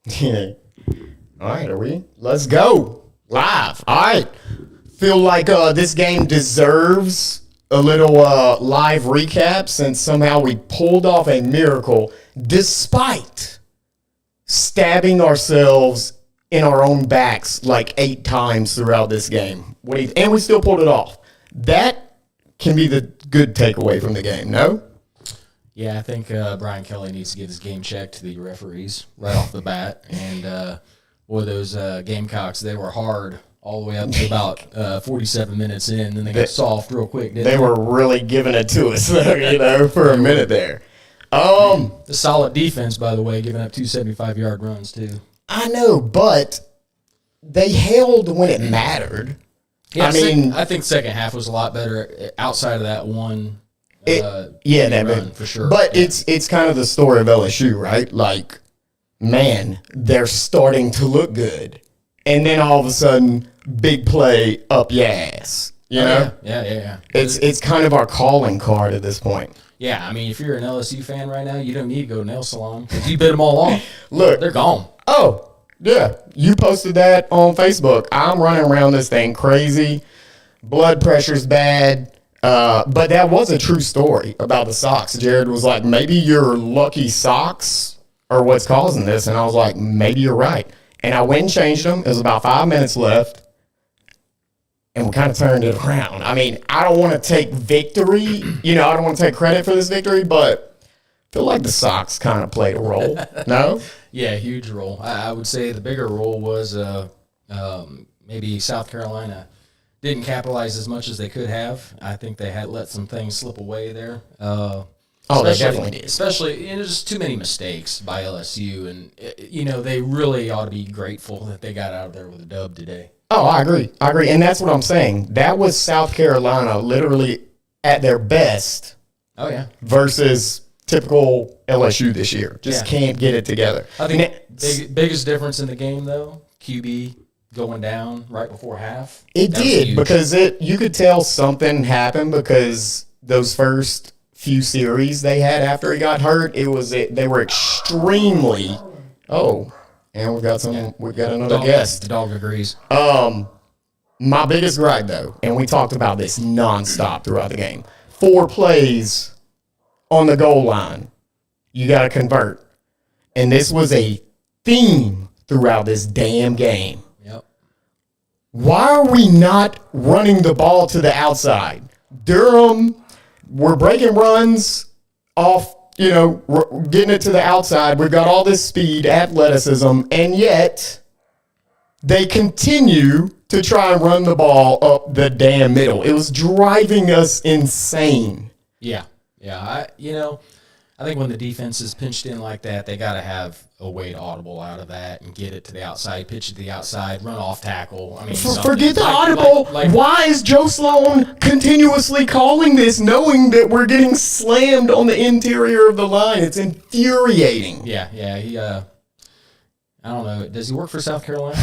Yeah. All right, are we? Let's go. Live. All right. Feel like this game deserves a little live recap since somehow we pulled off a miracle despite stabbing ourselves in our own backs like 8 times throughout this game. And we still pulled it off. That can be the good takeaway from the game, no? Yeah, I think Brian Kelly needs to give his game check to the referees right off the bat. And, boy, those Gamecocks, they were hard all the way up to about 47 minutes in. Then they got soft real quick, didn't they? They were really giving it to us, for a minute there. The solid defense, by the way, giving up 2 75-yard runs, too. I know, but they held when it mattered. Yeah, I think second half was a lot better outside of that one run, for sure. But it's kind of the story of LSU, right? Like, man, they're starting to look good. And then all of a sudden, big play up your ass. You know? Yeah. It's kind of our calling card at this point. Yeah, I mean, if you're an LSU fan right now, you don't need to go to nail salon because you bit them all off. Look, they're gone. Oh, yeah. You posted that on Facebook. I'm running around this thing crazy. Blood pressure's bad. But that was a true story about the socks. Jared was like, maybe your lucky socks are what's causing this. And I was like, maybe you're right. And I went and changed them. It was about 5 minutes left. And we kind of turned it around. I mean, I don't want to take victory. I don't want to take credit for this victory, but I feel like the socks kind of played a role. No? Yeah, huge role. I would say the bigger role was maybe South Carolina didn't capitalize as much as they could have. I think they had let some things slip away there. They definitely did. Especially, just too many mistakes by LSU. And, they really ought to be grateful that they got out of there with a dub today. Oh, I agree. And that's what I'm saying. That was South Carolina literally at their best. Oh, yeah. Versus typical LSU this year. Just can't get it together. I think biggest difference in the game, though, QB going down right before half. It did, because you could tell something happened because those first few series they had after he got hurt, they were extremely and we've got another guest. The dog agrees. My biggest gripe, though, and we talked about this nonstop throughout the game, 4 plays on the goal line, you got to convert. And this was a theme throughout this damn game. Yep. Why are we not running the ball to the outside? Durham, we're breaking runs off, getting it to the outside. We've got all this speed, athleticism, and yet they continue to try and run the ball up the damn middle. It was driving us insane. Yeah. I think when the defense is pinched in like that, they got to have a way to audible out of that and get it to the outside, pitch it to the outside, run off tackle. I mean, forget the audible. Why is Joe Sloan continuously calling this, knowing that we're getting slammed on the interior of the line? It's infuriating. Yeah. He, I don't know. Does he work for South Carolina?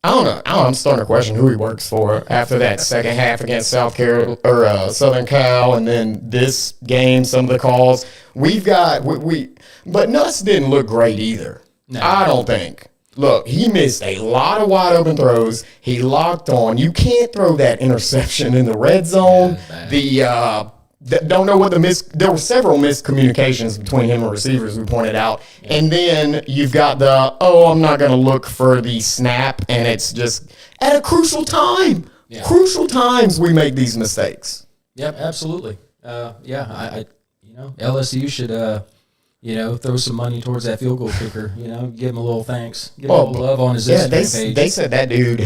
I don't know. I'm starting to question who he works for after that second half against South Carolina or Southern Cal, and then this game, some of the calls but Nuss didn't look great either. No. I don't think. Look, he missed a lot of wide open throws. He locked on. You can't throw that interception in the red zone. Don't know what there were several miscommunications between him and receivers we pointed out. Yeah. And then you've got I'm not going to look for the snap, and it's just at a crucial time. Yeah. Crucial times we make these mistakes. Yep, absolutely. LSU should throw some money towards that field goal kicker, give him a little thanks, give him a little love on his Instagram page. They said that dude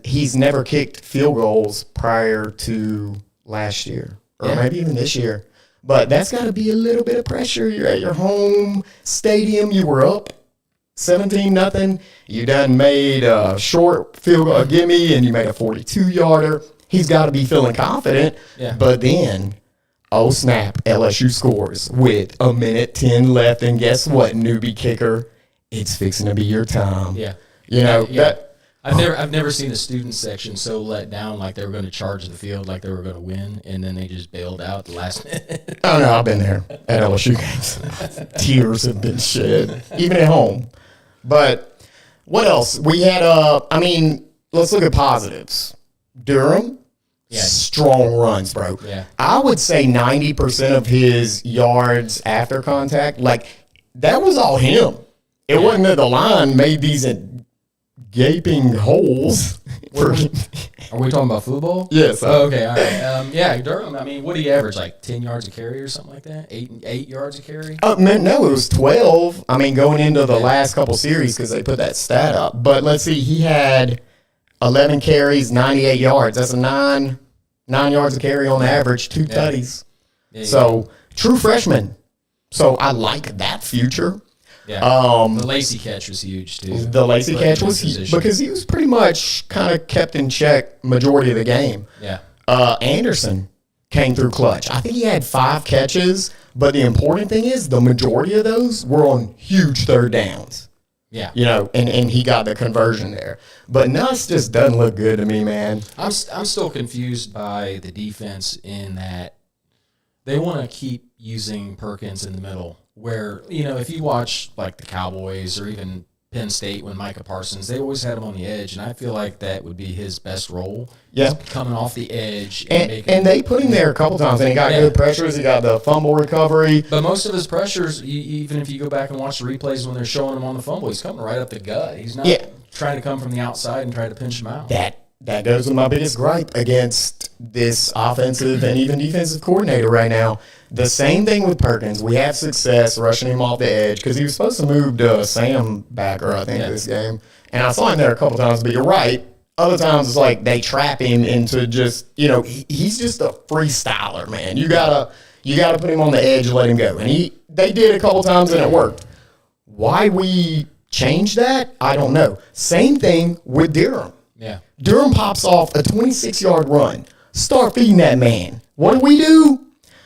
he's never kicked field goals prior to last year. Or maybe even this year. But that's got to be a little bit of pressure. You're at your home stadium. You were up 17-0. You done made a short field goal, a gimme, and you made a 42-yarder. He's got to be feeling confident. Yeah. But then, oh snap, LSU scores with 1:10 left. And guess what, newbie kicker? It's fixing to be your time. Yeah. That. I've never seen a student section so let down, like they were going to charge the field, like they were going to win, and then they just bailed out at the last minute. Oh no, I've been there at LSU games. Tears have been shed, even at home. But what else? We had, let's look at positives. Durham, strong runs, bro. Yeah. I would say 90% of his yards after contact, like, that was all him. It wasn't that the line made these gaping holes. Are we talking about football? Yes. Oh, okay, all right. Durham, what do you average, like 10 yards a carry or something like that? Eight yards a carry? No, it was 12. Going into the last couple series because they put that stat up. But let's see, he had 11 carries, 98 yards. That's a 9 yards a carry on average, 2 tutties. Yeah, so, true freshman. So, I like that future. Yeah. The Lacey catch was huge, too. The Lacey catch was huge because he was pretty much kind of kept in check majority of the game. Yeah. Anderson came through clutch. I think he had 5 catches, but the important thing is the majority of those were on huge third downs. Yeah. And he got the conversion there. But Nuss just doesn't look good to me, man. I'm still confused by the defense in that they want to keep using Perkins in the middle. Where, if you watch like the Cowboys or even Penn State when Micah Parsons, they always had him on the edge, and I feel like that would be his best role. Yeah. Coming off the edge. And they put him there a couple times, and he got good pressures. He got the fumble recovery. But most of his pressures, even if you go back and watch the replays when they're showing him on the fumble, he's coming right up the gut. He's not trying to come from the outside and try to pinch him out. That goes with my biggest gripe against this offensive and even defensive coordinator right now. The same thing with Perkins. We have success rushing him off the edge because he was supposed to move to Sam backer, I think, this game. And I saw him there a couple times, but you're right. Other times it's like they trap him into just, he's just a freestyler, man. You gotta put him on the edge and let him go. And they did a couple times and it worked. Why we changed that, I don't know. Same thing with Durham. Yeah. Durham pops off a 26-yard run. Start feeding that man. What do?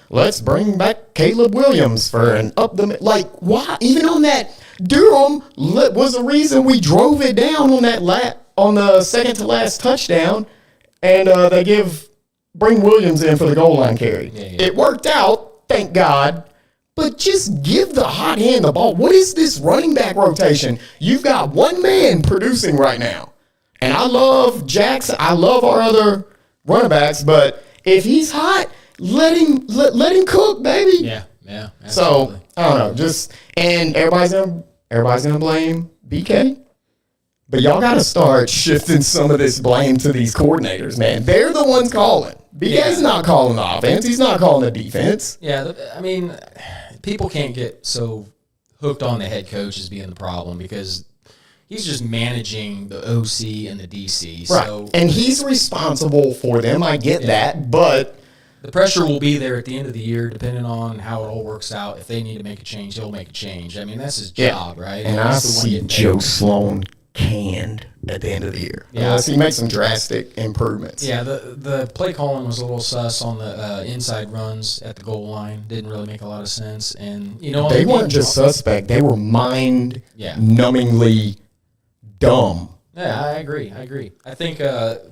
Let's bring back Caleb Williams for an why? Even on that, Durham was the reason we drove it down on that on the second to last touchdown, and they bring Williams in for the goal line carry. Yeah. It worked out, thank God. But just give the hot hand the ball. What is this running back rotation? You've got one man producing right now. And I love Jackson. I love our other running backs, but if he's hot, let him cook, baby. Yeah. Absolutely. So I don't know. And everybody's gonna blame BK, but y'all got to start shifting some of this blame to these coordinators, man. They're the ones calling. BK's not calling the offense. He's not calling the defense. Yeah, people can't get so hooked on the head coach as being the problem because he's just managing the OC and the DC. Right. So, and he's responsible for them. I get that, but the pressure will be there at the end of the year, depending on how it all works out. If they need to make a change, he'll make a change. That's his job, right? And I see Joe Sloan canned at the end of the year. Unless he makes some drastic improvements. Yeah, the play calling was a little sus on the inside runs at the goal line. Didn't really make a lot of sense. And, they weren't just suspect. They were mind-numbingly dumb. Yeah, I agree. I think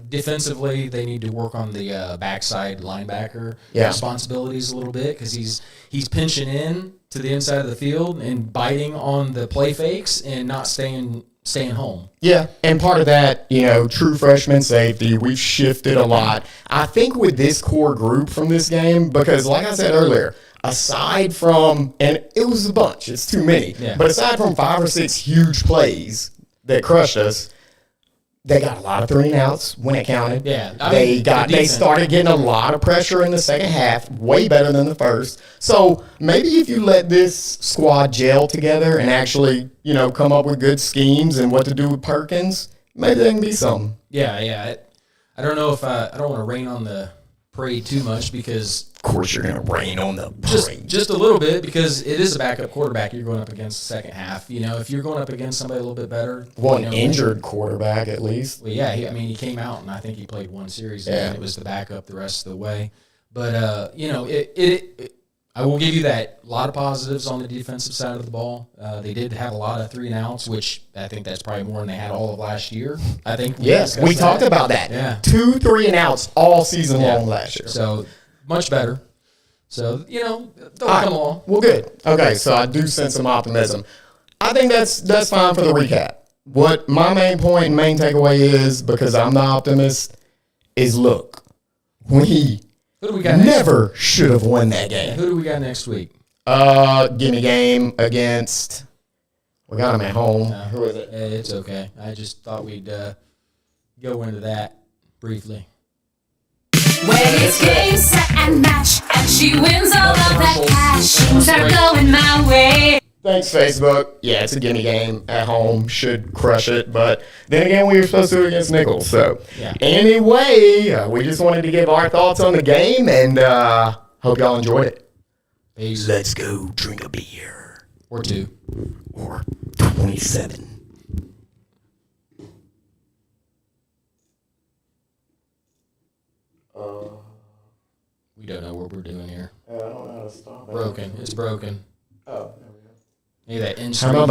defensively they need to work on the backside linebacker responsibilities a little bit because he's pinching in to the inside of the field and biting on the play fakes and not staying home. Yeah, and part of that, true freshman safety, we've shifted a lot. I think with this core group from this game, because like I said earlier, aside from, and it was a bunch, it's too many, but aside from 5 or 6 huge plays that crushed us, they got a lot of 3-and-outs when it counted. Yeah, they started getting a lot of pressure in the second half, way better than the first. So maybe if you let this squad gel together and actually, come up with good schemes and what to do with Perkins, maybe there can be something. Yeah. I don't know if I don't want to rain on the parade too much because of course you're going to rain on the parade. Just a little bit because it is a backup quarterback you're going up against the second half. If you're going up against somebody a little bit better. Well, an injured quarterback at least. Well, yeah, he came out and I think he played 1 series and it was the backup the rest of the way. But, I will give you that. A lot of positives on the defensive side of the ball. They did have a lot of 3-and-outs, which I think that's probably more than they had all of last year. I think. Yes, we talked about that. Yeah. 2 3-and-outs all season long last year. So much better. So, they'll come along. Well, good. Okay, so I do sense some optimism. I think that's fine for the recap. What my main point and main takeaway is, because I'm the optimist, is look, we Who do we got never should have won that game. Who do we got next week? Gimme game against. We got them at home. Who is it? It's okay. I just thought we'd go into that briefly. When it's game, set, and match, and she wins all of that cash, things are going my way. Thanks, Facebook. Yeah, it's a gimme game at home. Should crush it. But then again, we were supposed to against Nichols. So, anyway, we just wanted to give our thoughts on the game, and hope y'all enjoyed it. Peace. Let's go drink a beer. Or two. Or 27. We don't know what we're doing here. I don't know how to stop it. Broken. It's broken. Oh, there we go. Need that How about